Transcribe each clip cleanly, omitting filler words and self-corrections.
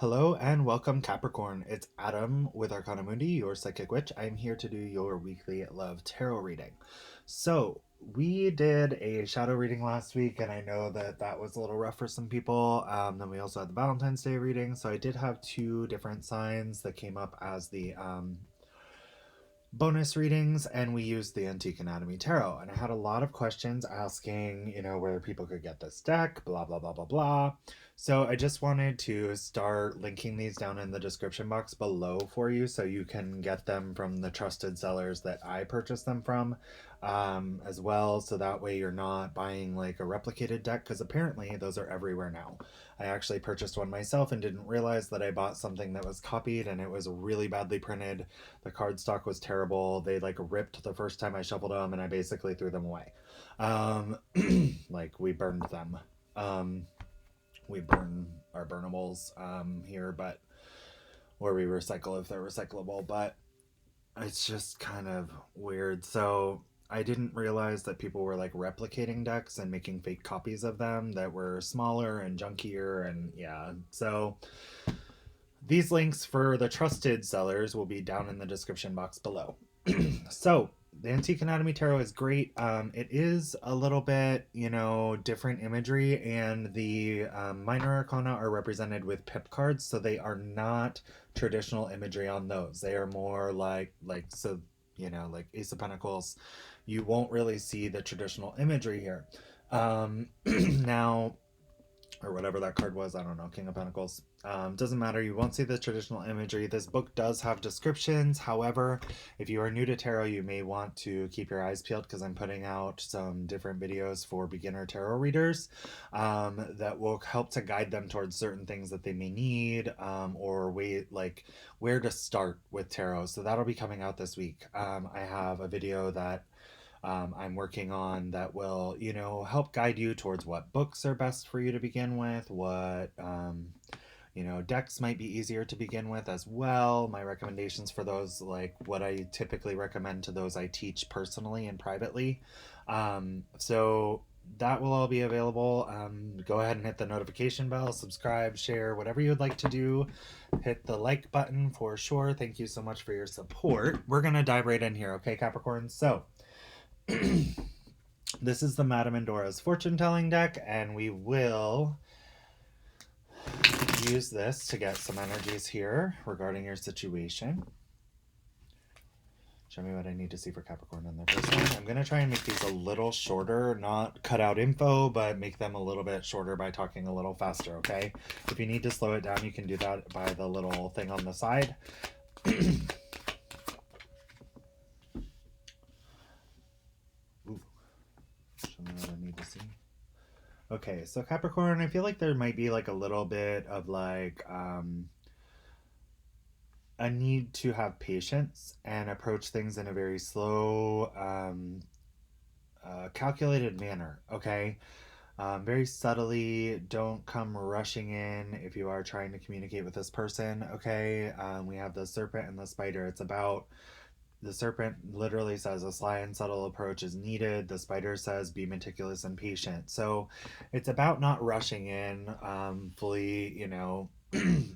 Hello and welcome, Capricorn. It's Adam with Arcana Mundi, your psychic witch. I'm here to do your weekly love tarot reading. So, we did a shadow reading last week, and I know that was a little rough for some people. Then we also had the Valentine's Day reading. So, I did have two different signs that came up as the bonus readings, and we used the Antique Anatomy Tarot. And I had a lot of questions asking, where people could get this deck, blah, blah, blah, blah, blah. So I just wanted to start linking these down in the description box below for you so you can get them from the trusted sellers that I purchased them from as well. So that way you're not buying like a replicated deck, because apparently those are everywhere now. I actually purchased one myself and didn't realize that I bought something that was copied and it was really badly printed. The cardstock was terrible. They like ripped the first time I shuffled them, and I basically threw them away. Like we burned them. We burn our burnables here, but or we recycle if they're recyclable. But it's just kind of weird. So I didn't realize that people were like replicating decks and making fake copies of them that were smaller and junkier, and yeah. So these links for the trusted sellers will be down in the description box below. So the Antique Anatomy Tarot is great. It is a little bit, different imagery, and the minor arcana are represented with pip cards, so they are not traditional imagery on those. They are more like Ace of Pentacles. You won't really see the traditional imagery here. Now, or whatever that card was, I don't know, King of Pentacles. Doesn't matter, you won't see the traditional imagery. This book does have descriptions. However, if you are new to tarot, you may want to keep your eyes peeled, because I'm putting out some different videos for beginner tarot readers that will help to guide them towards certain things that they may need, or where to start with tarot. So that'll be coming out this week. I have a video that I'm working on that will, help guide you towards what books are best for you to begin with, what, decks might be easier to begin with as well. My recommendations for those, like what I typically recommend to those I teach personally and privately. So that will all be available. Go ahead and hit the notification bell, subscribe, share, whatever you would like to do. Hit the like button for sure. Thank you so much for your support. We're going to dive right in here, okay, Capricorn? So, this is the Madame Endora's fortune telling deck, and we will use this to get some energies here regarding your situation. Show me what I need to see for Capricorn in their first one. I'm going to try and make these a little shorter, not cut out info, but make them a little bit shorter by talking a little faster, okay? If you need to slow it down, you can do that by the little thing on the side. Show me what I need to see. Okay, so Capricorn, I feel like there might be like a little bit of like a need to have patience and approach things in a very slow, calculated manner, okay? Very subtly, don't come rushing in if you are trying to communicate with this person, okay? We have the serpent and the spider. It's about, the serpent literally says a sly and subtle approach is needed. The spider says be meticulous and patient. So it's about not rushing in fully,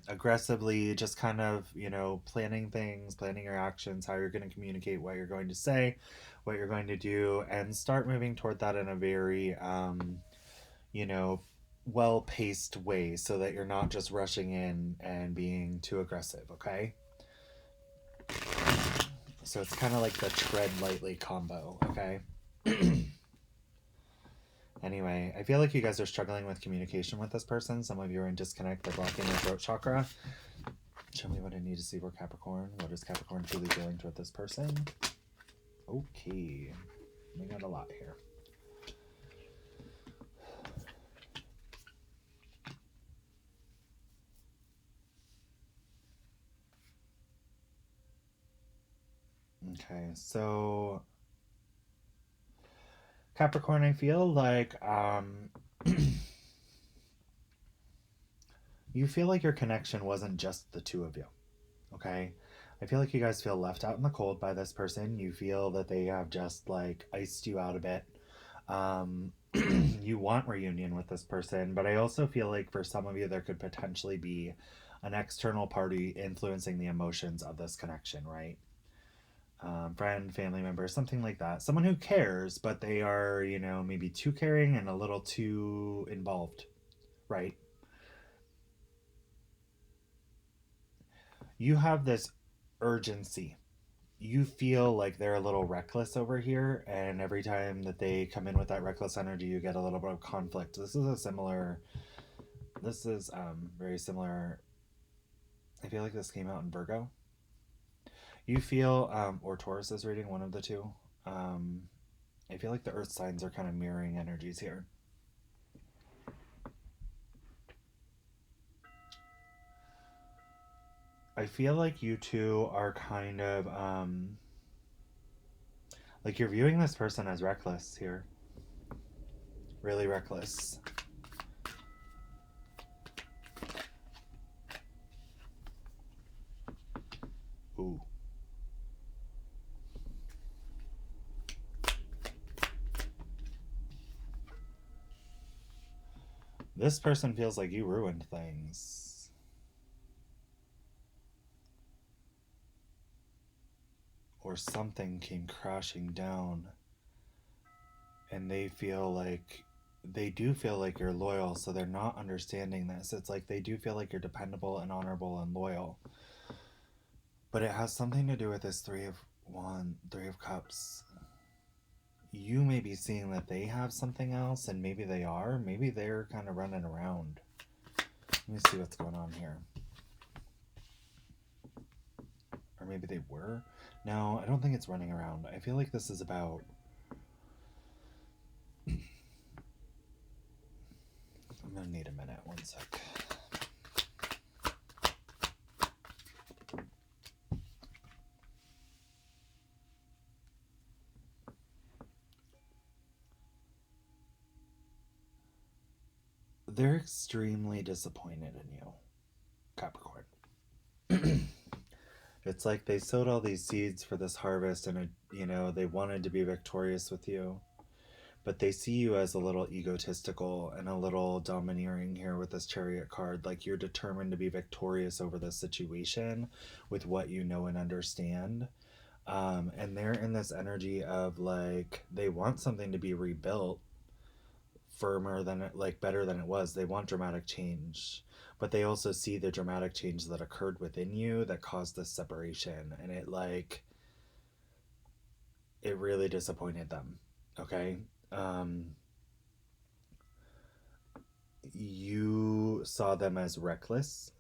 aggressively, just kind of, planning things, planning your actions, how you're going to communicate, what you're going to say, what you're going to do, and start moving toward that in a very, well-paced way, so that you're not just rushing in and being too aggressive, okay? So it's kind of like the tread lightly combo, okay? Anyway, I feel like you guys are struggling with communication with this person. Some of you are in disconnect. They're blocking your throat chakra. Show me what I need to see for Capricorn. What is Capricorn truly feeling toward this person? Okay. We got a lot here. Okay, so Capricorn, I feel like you feel like your connection wasn't just the two of you, okay? I feel like you guys feel left out in the cold by this person. You feel that they have just like iced you out a bit. You want reunion with this person, but I also feel like for some of you there could potentially be an external party influencing the emotions of this connection, right? Friend, family member, something like that. Someone who cares, but they are, you know, maybe too caring and a little too involved, right? You have this urgency. You feel like they're a little reckless over here, and every time that they come in with that reckless energy, you get a little bit of conflict. This is very similar. I feel like this came out in Virgo. You feel, or Taurus is reading, one of the two. Um, I feel like the earth signs are kind of mirroring energies here. I feel like you two are kind of, like you're viewing this person as reckless here. Really reckless. Ooh. This person feels like you ruined things. Or something came crashing down. And they do feel like you're loyal, so they're not understanding this. It's like they do feel like you're dependable and honorable and loyal. But it has something to do with this Three of Cups. You may be seeing that they have something else, and maybe they are. Maybe they're kind of running around. Let me see what's going on here. Or maybe they were. No, I don't think it's running around. I feel like this is about... I'm gonna need a minute. One sec. They're extremely disappointed in you, Capricorn. It's like they sowed all these seeds for this harvest, and they wanted to be victorious with you, but they see you as a little egotistical and a little domineering here with this Chariot card. Like you're determined to be victorious over this situation with what you know and understand. And they're in this energy of like they want something to be rebuilt firmer than it, like better than it was. They want dramatic change, but they also see the dramatic change that occurred within you that caused this separation, and it really disappointed them. Okay. um you saw them as reckless.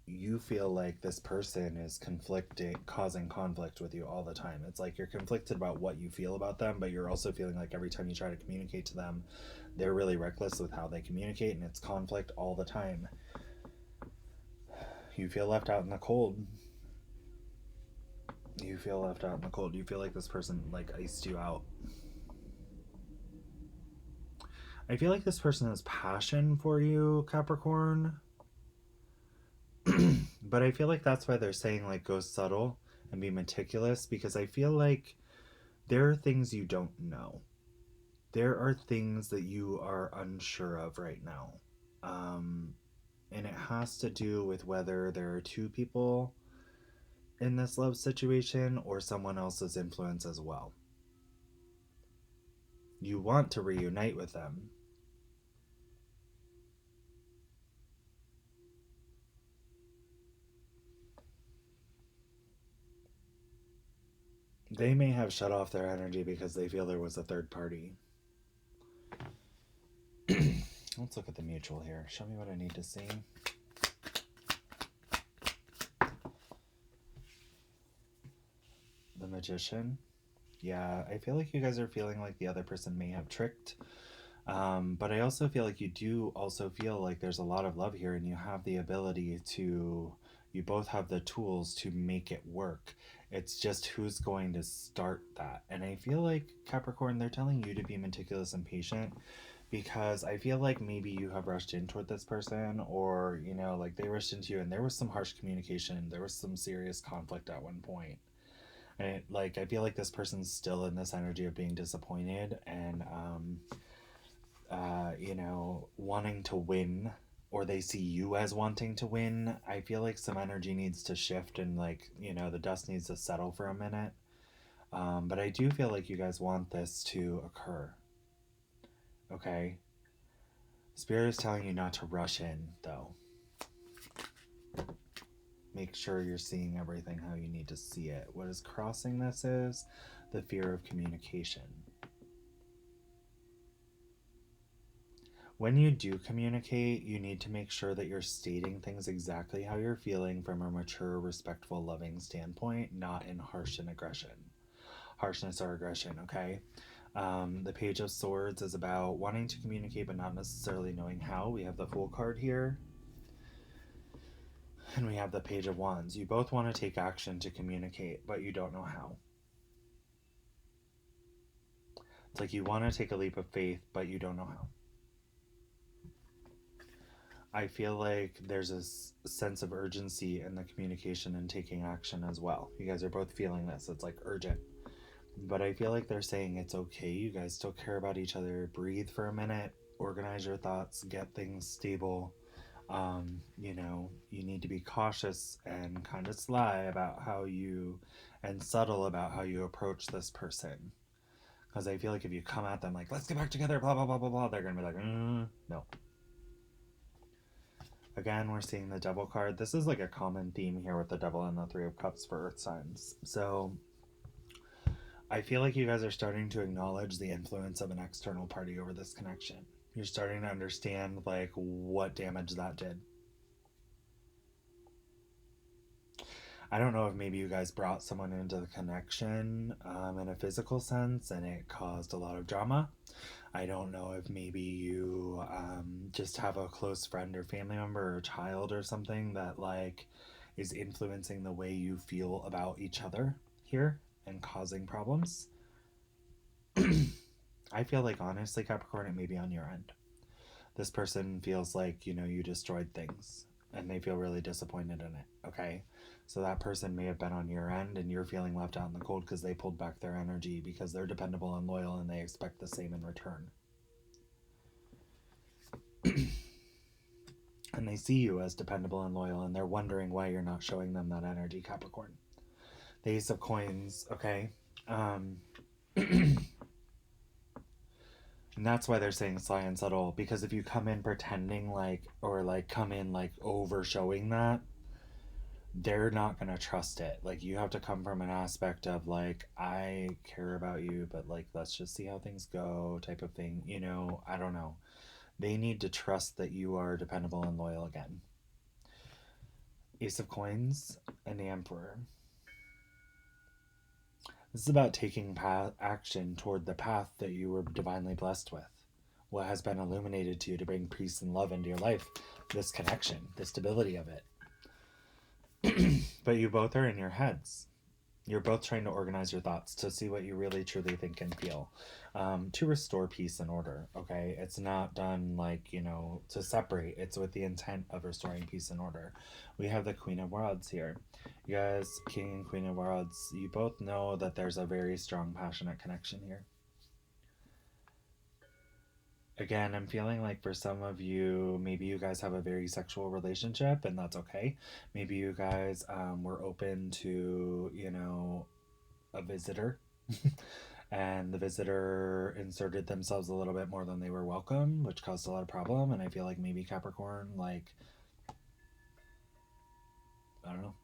You feel like this person is conflicting, causing conflict with you all the time. It's like you're conflicted about what you feel about them, but you're also feeling like every time you try to communicate to them, they're really reckless with how they communicate, and it's conflict all the time. You feel left out in the cold. You feel left out in the cold. You feel like this person like iced you out. I feel like this person has passion for you, Capricorn. But I feel like that's why they're saying like go subtle and be meticulous, because I feel like there are things you don't know. There are things that you are unsure of right now. And it has to do with whether there are two people in this love situation or someone else's influence as well. You want to reunite with them. They may have shut off their energy because they feel there was a third party. Let's look at the mutual here. Show me what I need to see. The Magician. Yeah, I feel like you guys are feeling like the other person may have tricked. But I also feel like you do also feel like there's a lot of love here, and you have the ability to, you both have the tools to make it work. It's just who's going to start that. And I feel like, Capricorn, they're telling you to be meticulous and patient, because I feel like maybe you have rushed in toward this person, or, like they rushed into you and there was some harsh communication. There was some serious conflict at one point. And I feel like this person's still in this energy of being disappointed and, wanting to win or they see you as wanting to win. I feel like some energy needs to shift and, like, you know, the dust needs to settle for a minute. But I do feel like you guys want this to occur. Okay? Spirit is telling you not to rush in, though. Make sure you're seeing everything how you need to see it. What is crossing this is the fear of communication. When you do communicate, you need to make sure that you're stating things exactly how you're feeling from a mature, respectful, loving standpoint, not in harshness or aggression, okay? The Page of Swords is about wanting to communicate but not necessarily knowing how. We have the Fool card here. And we have the Page of Wands. You both want to take action to communicate, but you don't know how. It's like you want to take a leap of faith, but you don't know how. I feel like there's a sense of urgency in the communication and taking action as well. You guys are both feeling this. It's like urgent. But I feel like they're saying it's okay. You guys still care about each other. Breathe for a minute. Organize your thoughts. Get things stable. You know, you need to be cautious and kind of sly about how you, and subtle about how you approach this person. Because I feel like if you come at them like, let's get back together, blah, blah, blah, blah, blah, they're going to be like, no. Again, we're seeing the Devil card. This is like a common theme here with the Devil and the Three of Cups for Earth signs. So I feel like you guys are starting to acknowledge the influence of an external party over this connection. You're starting to understand like what damage that did. I don't know if maybe you guys brought someone into the connection in a physical sense and it caused a lot of drama. I don't know if maybe you just have a close friend or family member or child or something that like is influencing the way you feel about each other here and causing problems. I feel like honestly, Capricorn, it may be on your end. This person feels like, you know, you destroyed things and they feel really disappointed in it, okay? So that person may have been on your end and you're feeling left out in the cold because they pulled back their energy because they're dependable and loyal and they expect the same in return. And they see you as dependable and loyal and they're wondering why you're not showing them that energy, Capricorn. The Ace of Coins, okay? And that's why they're saying sly and subtle, because if you come in pretending like, or like come in like over showing that, they're not going to trust it. Like you have to come from an aspect of like, I care about you, but like, let's just see how things go type of thing. You know, I don't know. They need to trust that you are dependable and loyal again. Ace of Coins and the Emperor. This is about taking action toward the path that you were divinely blessed with. What has been illuminated to you to bring peace and love into your life. This connection, the stability of it. But you both are in your heads. You're both trying to organize your thoughts to see what you really truly think and feel, to restore peace and order, okay? It's not done like, you know, to separate. It's with the intent of restoring peace and order. We have the Queen of Wands here. You guys, King and Queen of Wands, you both know that there's a very strong, passionate connection here. Again, I'm feeling like for some of you, maybe you guys have a very sexual relationship and that's okay. Maybe you guys were open to, you know, a visitor and the visitor inserted themselves a little bit more than they were welcome, which caused a lot of problem. And I feel like maybe Capricorn, like, I don't know.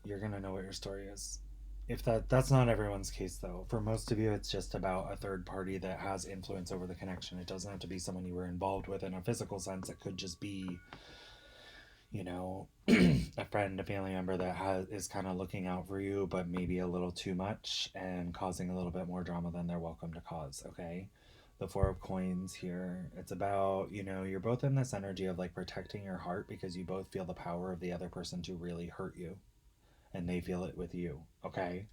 You're going to know what your story is. If that's not everyone's case though. For most of you, it's just about a third party that has influence over the connection. It doesn't have to be someone you were involved with in a physical sense. It could just be, you know, a friend, a family member that is kind of looking out for you, but maybe a little too much and causing a little bit more drama than they're welcome to cause, okay? The Four of Coins here, it's about, you know, you're both in this energy of like protecting your heart because you both feel the power of the other person to really hurt you. And they feel it with you, okay?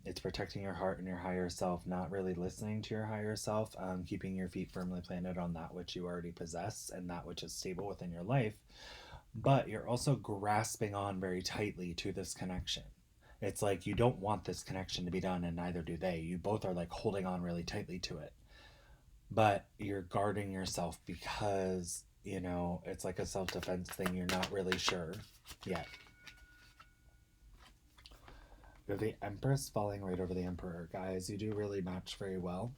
It's protecting your heart and your higher self, not really listening to your higher self, keeping your feet firmly planted on that which you already possess and that which is stable within your life. But you're also grasping on very tightly to this connection. It's like you don't want this connection to be done and neither do they. You both are like holding on really tightly to it. but you're guarding yourself because, you know, it's like a self-defense thing. You're not really sure yet. You have the Empress falling right over the Emperor. Guys, you do really match very well.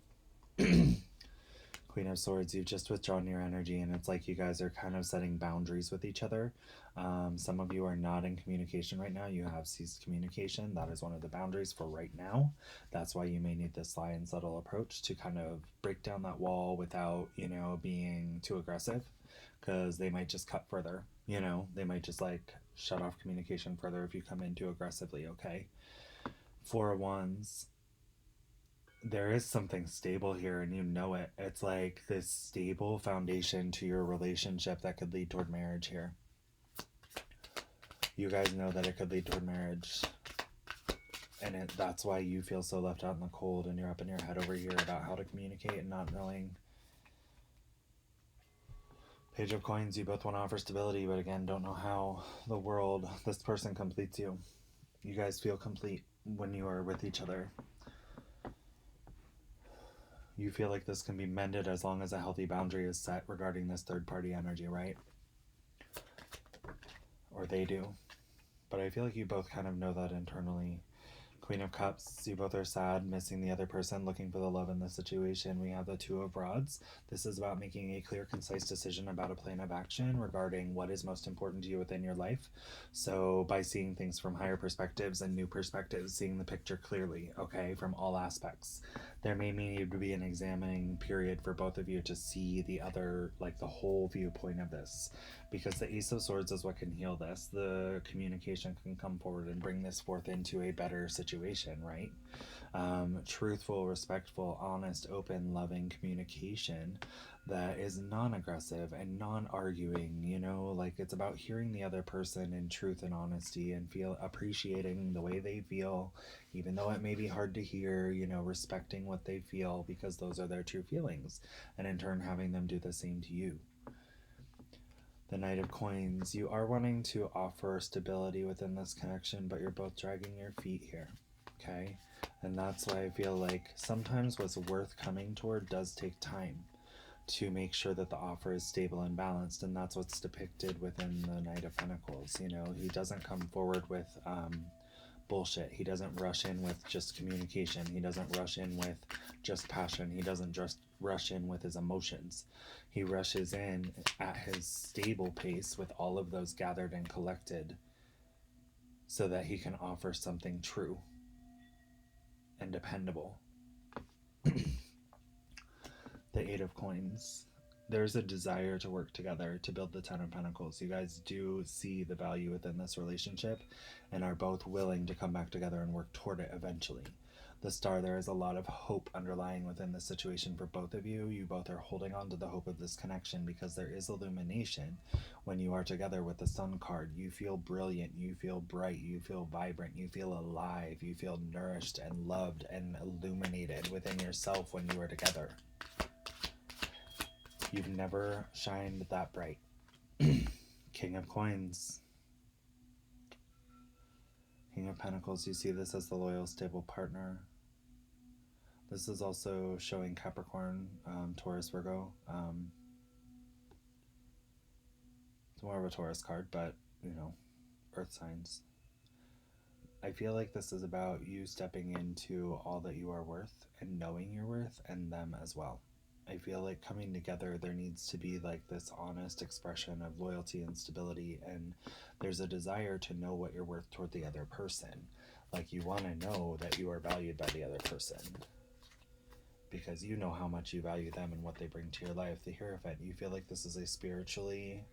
Queen of Swords, you've just withdrawn your energy, and it's like you guys are kind of setting boundaries with each other. Some of you are not in communication right now. You have ceased communication. That is one of the boundaries for right now. That's why you may need this sly and subtle approach to kind of break down that wall without, you know, being too aggressive, because they might just cut further. You know, they might just like shut off communication further if you come in too aggressively, okay? Four of Wands, there is something stable here and you know it. It's like this stable foundation to your relationship that could lead toward marriage here. You guys know that it could lead toward marriage. And that's why you feel so left out in the cold and you're up in your head over here about how to communicate and not knowing. Page of Coins, you both want to offer stability, but again, don't know how the world, this person completes you. You guys feel complete when you are with each other. You feel like this can be mended as long as a healthy boundary is set regarding this third-party energy, right? Or they do. But I feel like you both kind of know that internally. Queen of Cups, you both are sad, missing the other person, looking for the love in the situation. We have the Two of Rods. This is about making a clear, concise decision about a plan of action regarding what is most important to you within your life. So by seeing things from higher perspectives and new perspectives, seeing the picture clearly, okay, from all aspects. There may need to be an examining period for both of you to see the other, like the whole viewpoint of this. Because the Ace of Swords is what can heal this. The communication can come forward and bring this forth into a better situation, right? Truthful, respectful, honest, open, loving communication that is non-aggressive and non-arguing, you know, like it's about hearing the other person in truth and honesty and appreciating the way they feel, even though it may be hard to hear, you know, respecting what they feel because those are their true feelings, and in turn having them do the same to you. The Knight of Coins, you are wanting to offer stability within this connection, but you're both dragging your feet here, okay? And that's why I feel like sometimes what's worth coming toward does take time to make sure that the offer is stable and balanced, and that's what's depicted within the Knight of Pentacles. You know, he doesn't come forward with bullshit. He doesn't rush in with just communication. He doesn't rush in with just passion. He doesn't just rush in with his emotions. He rushes in at his stable pace with all of those gathered and collected so that he can offer something true and dependable. The Eight of Coins. There's a desire to work together to build the Ten of Pentacles. You guys do see the value within this relationship and are both willing to come back together and work toward it eventually. The Star, there is a lot of hope underlying within this situation for both of you. You both are holding on to the hope of this connection because there is illumination when you are together with the Sun card. You feel brilliant, you feel bright, you feel vibrant, you feel alive, you feel nourished and loved and illuminated within yourself when you are together. You've never shined that bright. King of Coins. King of Pentacles, you see this as the loyal, stable partner. This is also showing Capricorn, Taurus, Virgo. It's more of a Taurus card, but, you know, earth signs. I feel like this is about you stepping into all that you are worth and knowing your worth, and them as well. I feel like coming together, there needs to be like this honest expression of loyalty and stability, and there's a desire to know what you're worth toward the other person. Like you want to know that you are valued by the other person because you know how much you value them and what they bring to your life. The Hierophant, you feel like this is a spiritually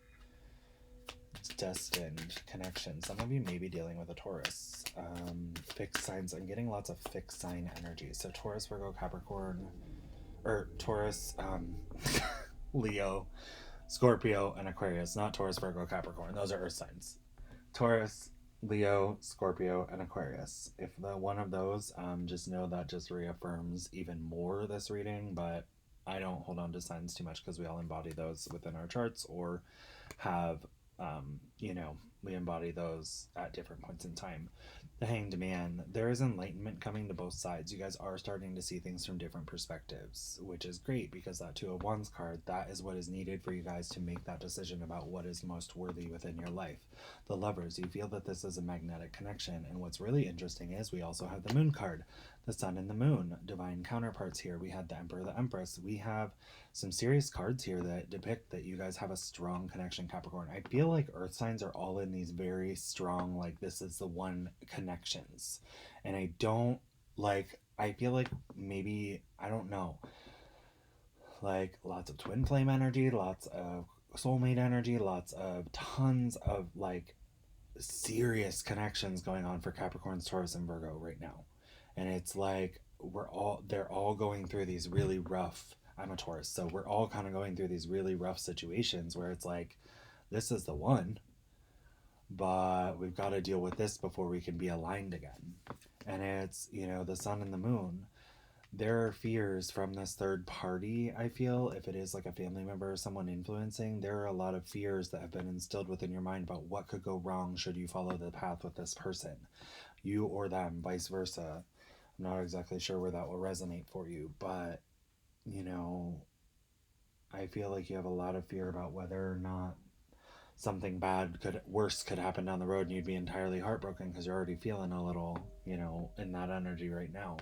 destined connection. Some of you may be dealing with a Taurus. Fixed signs, I'm getting lots of fixed sign energy. So Taurus, Virgo, Capricorn, or Taurus, Leo, Scorpio, and Aquarius. Not Taurus, Virgo, Capricorn. Those are earth signs. Taurus, Leo, Scorpio, and Aquarius. If the one of those, just know that just reaffirms even more this reading, but I don't hold on to signs too much because we all embody those within our charts or have you know, we embody those at different points in time. The Hanged Man, there is enlightenment coming to both sides. You guys are starting to see things from different perspectives, which is great because that Two of Wands card, that is what is needed for you guys to make that decision about what is most worthy within your life. The Lovers, you feel that this is a magnetic connection. And what's really interesting is we also have the Moon card, the Sun and the Moon, divine counterparts here. We had the Emperor, the Empress. We have some serious cards here that depict that you guys have a strong connection, Capricorn. I feel like earth signs are all in these very strong, like, this is the one connections. And I don't like, I feel like maybe, I don't know, like lots of twin flame energy, lots of soulmate energy, lots of tons of like serious connections going on for Capricorns, Taurus, and Virgo right now. And it's like they're all going through these really rough, I'm a Taurus, so we're all kind of going through these really rough situations where it's like, this is the one, but we've got to deal with this before we can be aligned again. And it's, you know, the Sun and the Moon. There are fears from this third party, I feel. If it is like a family member or someone influencing, there are a lot of fears that have been instilled within your mind about what could go wrong should you follow the path with this person, you or them, vice versa. I'm not exactly sure where that will resonate for you, but, you know, I feel like you have a lot of fear about whether or not something worse could happen down the road and you'd be entirely heartbroken because you're already feeling a little, you know, in that energy right now.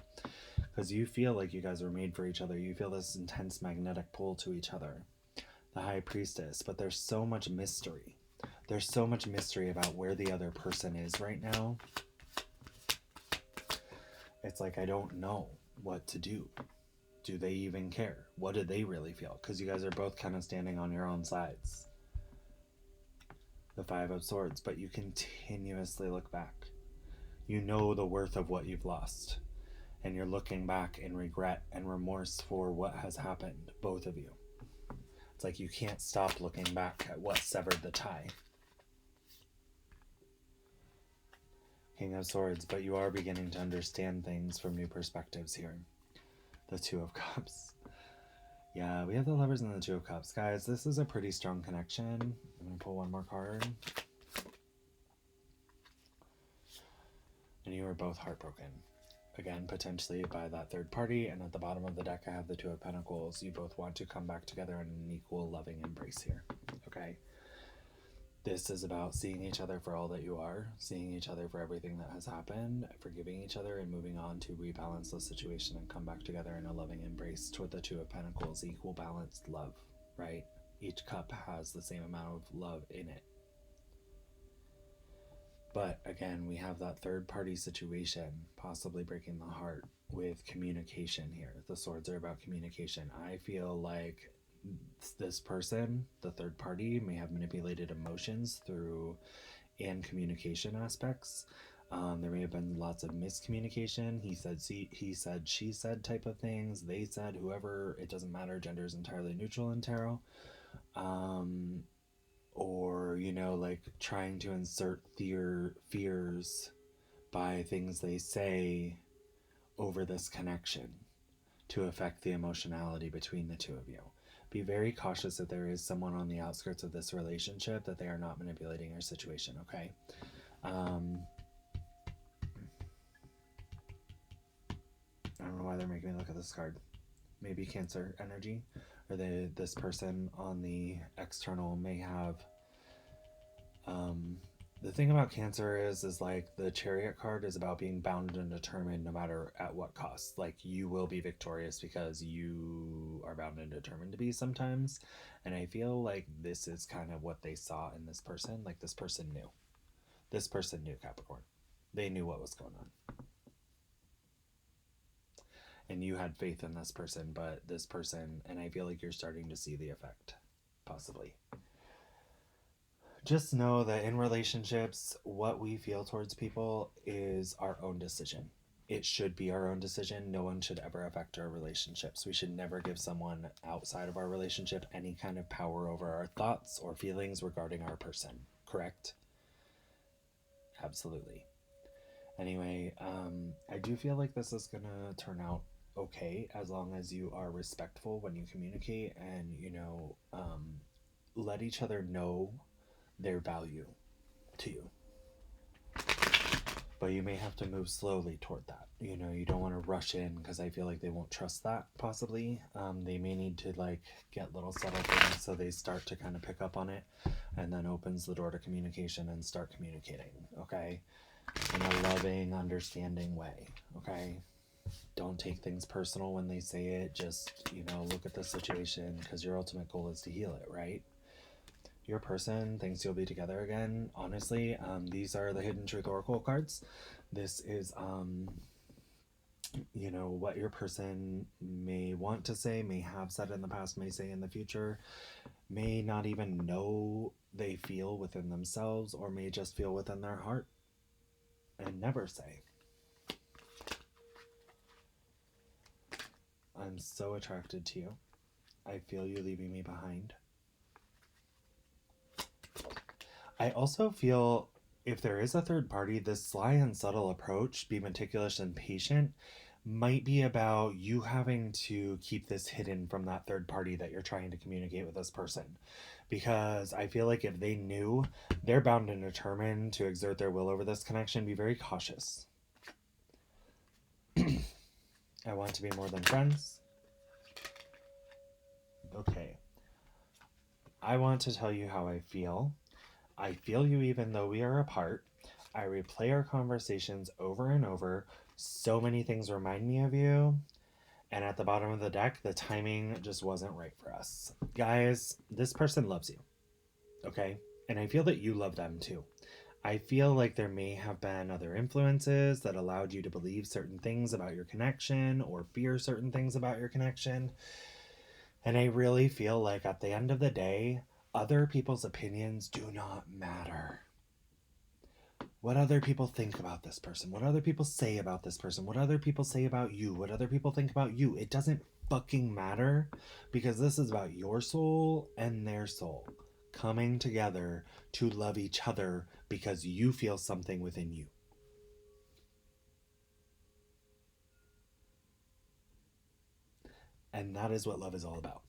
Because you feel like you guys are made for each other. You feel this intense magnetic pull to each other. The High Priestess. But there's so much mystery. There's so much mystery about where the other person is right now. It's like, I don't know what to do. Do they even care? What do they really feel? Because you guys are both kind of standing on your own sides. The Five of Swords. But you continuously look back. You know the worth of what you've lost. And you're looking back in regret and remorse for what has happened, both of you. It's like you can't stop looking back at what severed the tie. King of Swords, but you are beginning to understand things from new perspectives here. The Two of Cups. Yeah, we have the Lovers and the Two of Cups. Guys, this is a pretty strong connection. I'm going to pull one more card. And you are both heartbroken. Again, potentially by that third party. And at the bottom of the deck, I have the Two of Pentacles. You both want to come back together in an equal, loving embrace here. Okay? This is about seeing each other for all that you are, seeing each other for everything that has happened, forgiving each other, and moving on to rebalance the situation and come back together in a loving embrace toward the Two of Pentacles. Equal, balanced love, right? Each cup has the same amount of love in it. But again, we have that third party situation possibly breaking the heart with communication here. The Swords are about communication. I feel like this person, the third party, may have manipulated emotions through and communication aspects. There may have been lots of miscommunication. He said, she said type of things. They said, whoever, it doesn't matter. Gender is entirely neutral in tarot. Or, you know, like trying to insert fears by things they say over this connection to affect the emotionality between the two of you. Be very cautious that there is someone on the outskirts of this relationship, that they are not manipulating your situation, okay? I don't know why they're making me look at this card. Maybe Cancer energy, or this person on the external may have the thing about Cancer is like the Chariot card is about being bound and determined no matter at what cost. Like, you will be victorious because you are bound and determined to be sometimes. And I feel like this is kind of what they saw in this person. Like, this person knew. This person knew, Capricorn. They knew what was going on. And you had faith in this person, but this person, and I feel like you're starting to see the effect, possibly. Just know that in relationships, what we feel towards people is our own decision. It should be our own decision. No one should ever affect our relationships. We should never give someone outside of our relationship any kind of power over our thoughts or feelings regarding our person. Correct? Absolutely. Anyway, I do feel like this is going to turn out okay as long as you are respectful when you communicate and, you know, let each other know their value. to you. But you may have to move slowly toward that. You know, you don't want to rush in because I feel like they won't trust that, possibly. They may need to, like, get little subtle things so they start to kind of pick up on it, and then opens the door to communication and start communicating, okay? In a loving, understanding way, okay? Don't take things personal when they say it. Just, you know, look at the situation, because your ultimate goal is to heal it, right? Your person thinks you'll be together again. Honestly, these are the Hidden Truth Oracle cards. This is, you know, what your person may want to say, may have said in the past, may say in the future, may not even know they feel within themselves, or may just feel within their heart and never say. I'm so attracted to you. I feel you leaving me behind. I also feel if there is a third party, this sly and subtle approach, be meticulous and patient, might be about you having to keep this hidden from that third party that you're trying to communicate with this person. Because I feel like if they knew, they're bound and determined to exert their will over this connection. Be very cautious. I want to be more than friends. Okay. I want to tell you how I feel. I feel you even though we are apart. I replay our conversations over and over. So many things remind me of you. And at the bottom of the deck, the timing just wasn't right for us. Guys, this person loves you. Okay? And I feel that you love them too. I feel like there may have been other influences that allowed you to believe certain things about your connection or fear certain things about your connection. And I really feel like at the end of the day, other people's opinions do not matter. What other people think about this person, what other people say about this person, what other people say about you, what other people think about you, it doesn't fucking matter, because this is about your soul and their soul coming together to love each other because you feel something within you. And that is what love is all about.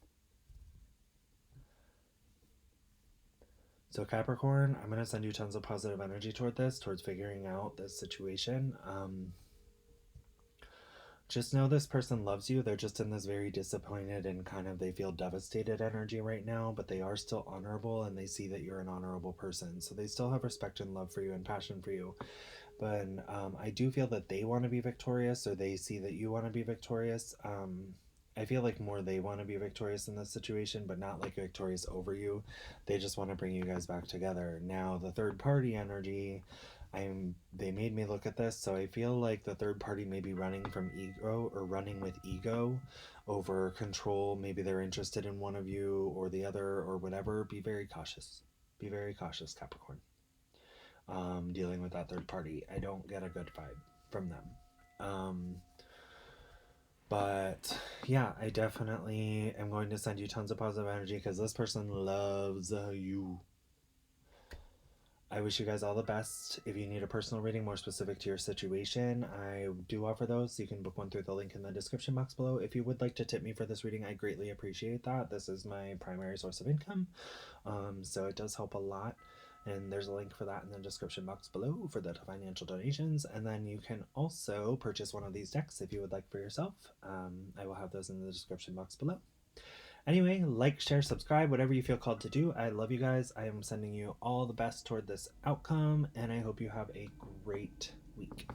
So Capricorn, I'm going to send you tons of positive energy toward this, towards figuring out this situation. Just know this person loves you. They're just in this very disappointed and kind of, they feel devastated energy right now, but they are still honorable, and they see that you're an honorable person. So they still have respect and love for you and passion for you. But I do feel that they want to be victorious, or they see that you want to be victorious. I feel like more they want to be victorious in this situation, but not like victorious over you. They just want to bring you guys back together. Now, the third party energy, they made me look at this, so I feel like the third party may be running from ego, or running with ego over control. Maybe they're interested in one of you or the other or whatever. Be very cautious. Be very cautious, Capricorn. Dealing with that third party. I don't get a good vibe from them. But yeah, I definitely am going to send you tons of positive energy, because this person loves you. I wish you guys all the best. If you need a personal reading more specific to your situation, I do offer those. You can book one through the link in the description box below. If you would like to tip me for this reading, I greatly appreciate that. This is my primary source of income, so it does help a lot. And there's a link for that in the description box below for the financial donations. And then you can also purchase one of these decks if you would like for yourself. I will have those in the description box below. Anyway, like, share, subscribe, whatever you feel called to do. I love you guys. I am sending you all the best toward this outcome, and I hope you have a great week.